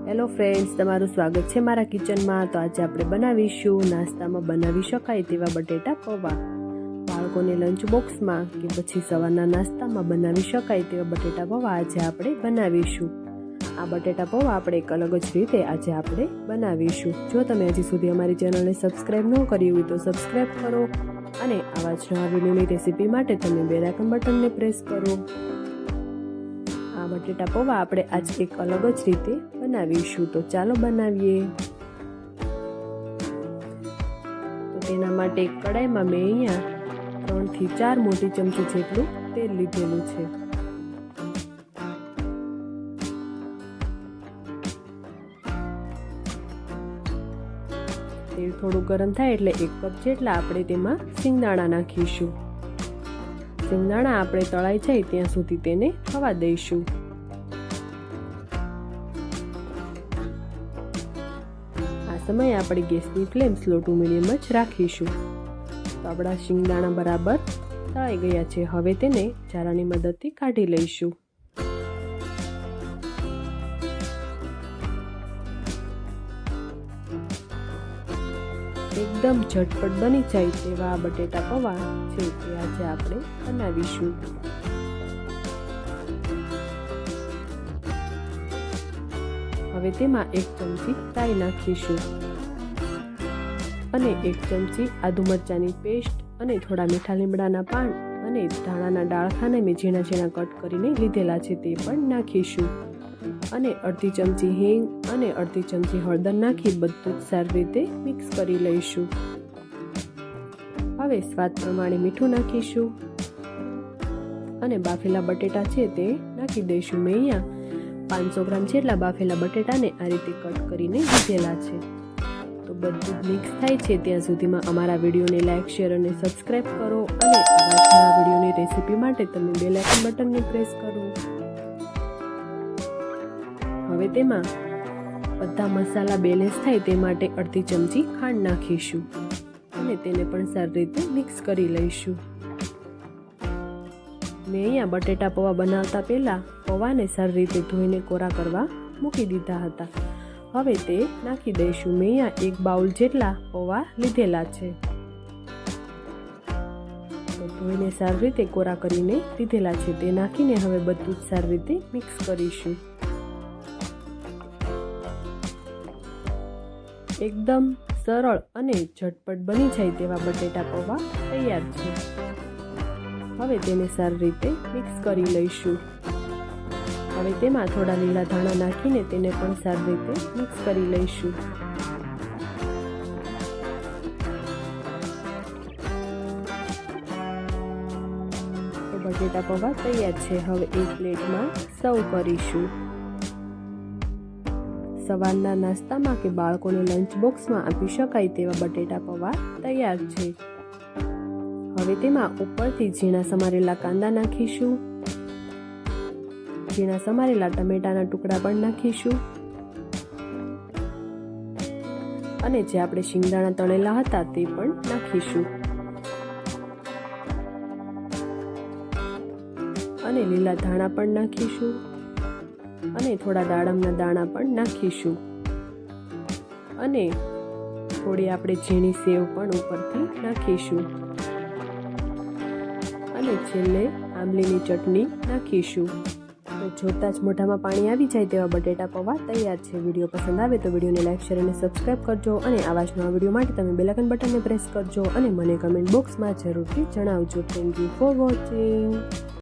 Hello friends, તમારું સ્વાગત છે મારા કિચનમાં। તો આજે આપણે બનાવીશું નાસ્તામાં બનાવી શકાય તેવા બટેટા પૌવા। બાળકોને લંચ બોક્સમાં કે પછી સવારના નાસ્તામાં બનાવી શકાય તેવા બટેટા પૌવા આજે આપણે બનાવીશું। આ બટેટા પૌવા આપણે એક અલગ જ રીતે આજે આપણે બનાવીશું। જો તમે હજી સુધી અમારી ચેનલને સબસ્ક્રાઈબ ન કરી હોય તો સબસ્ક્રાઈબ કરો અને આવા જ નવા વિડીયોની રેસીપી માટે તમે બેલ આઇકન બટનને પ્રેસ કરો। આ બટેટા પૌવા આપણે આજ એક અલગ જ રીતે બનાવીશું, તો ચાલો બનાવીએ। તો તેના માટે એક કડાઈમાં મેં અહીંયા 3 થી 4 મોટી ચમચી જેટલું તેલ લીધેલું છે। તેલ થોડું ગરમ થાય એટલે 1 કપ જેટલા આપણે તેમાં સિંગદાણા નાખીશું। સિંગદાણા આપણે તળાઈ જાય ત્યાં સુધી તેને થવા દઈશું। આ સમયે આપણે ગેસની ફ્લેમ સ્લો ટુ મીડિયમ જ રાખીશું। તો આપણા સિંગદાણા બરાબર તળાઈ ગયા છે। હવે તેને ચારાની મદદથી કાઢી લઈશું। એકદમ ઝટપટ બની જાય તેવા બટેટા પૌવા છે તે આજે આપણે બનાવીશું। હવે તેમાં 1 ચમચી રાઈ નાખીશું અને 1 ચમચી આદુ મરચાંની પેસ્ટ અને થોડા મીઠા લીમડાના પાન અને ધાણાના ડાળખાને મેં ઝીણા ઝીણા કટ કરીને લીધેલા છે તે પણ નાખીશું અને અડધી ચમચી હિંગ અને અડધી ચમચી હળદર નાખી બધું જ સારી રીતે મિક્સ કરી લઈશું। હવે સ્વાદ પ્રમાણે મીઠું નાખીશું અને બાફેલા બટેટા છે તે નાખી દઈશું। મેં અહીંયા 500 ગ્રામ જેટલા બાફેલા બટેટાને આ રીતે કટ કરીને લીધેલા છે। તો બધું મિક્સ થાય છે ત્યાં સુધીમાં અમારા વિડીયોને લાઈક, શેર અને સબસ્ક્રાઈબ કરો અને આવા વિડીયોની રેસીપી માટે તમે બેલ આઇકન બટનને પ્રેસ કરો। હવે તેમાં બધા મસાલા બેલેન્સ થાય તે માટે અડધી ચમચી ખાંડ નાખીશું અને તેને પણ સારી રીતે મિક્સ કરી લઈશું। મેં અહીંયા બટેટા પૌવા બનાવતા પહેલા પૌવાને સારી રીતે ધોઈને કોરા કરવા મૂકી દીધા હતા। હવે તે નાખી દઈશું। મેં અહીંયા 1 બાઉલ જેટલા પૌવા લીધેલા છે, તો ધોઈને સારી રીતે કોરા કરીને લીધેલા છે તે નાખીને હવે બધું જ સારી રીતે મિક્સ કરીશું। એકદમ સરળ અને ઝટપટ બની જાય તેવા બટેટા પૌવા તૈયાર છે। હવે તેને સારી રીતે મિક્સ કરી લઈશું। હવે તેમાં થોડા લીલા ધાણા નાખીને તેને પણ સારી રીતે મિક્સ કરી લઈશું। તો બટેટા પૌવા તૈયાર છે। હવે એક પ્લેટમાં સર્વ કરીશું। સવારના નાસ્તામાં કે બાળકોને લંચ બોક્સમાં આપી શકાય તેવા બટેટા પૌવા તૈયાર છે। હવે તેમાં ઉપરથી ઝીણા સમારેલા કાંદા નાખીશું, ઝીણા સમારેલા ટમેટાના ટુકડા પણ નાખીશું અને જે આપણે શિંગદાણા તળેલા હતા તે પણ નાખીશું અને લીલા ધાણા પણ નાખીશું અને થોડા દાડમના દાણા પણ નાખીશું અને થોડી આપણે ઝીણી સેવ પણ ઉપરથી નાખીશું અને છેલ્લે આંબલીની ચટણી નાખીશું। તો જોતાં જ મોઢામાં પાણી આવી જાય તેવા બટેટા પૌવા તૈયાર છે। વિડીયો પસંદ આવે તો વિડીયોને લાઈક, શેર અને સબસ્ક્રાઈબ કરજો અને આવા જ નવા વિડીયો માટે તમે બેલ આઇકન બટનને પ્રેસ કરજો અને મને કમેન્ટ બોક્સમાં જરૂરથી જણાવજો। Thank you for watching.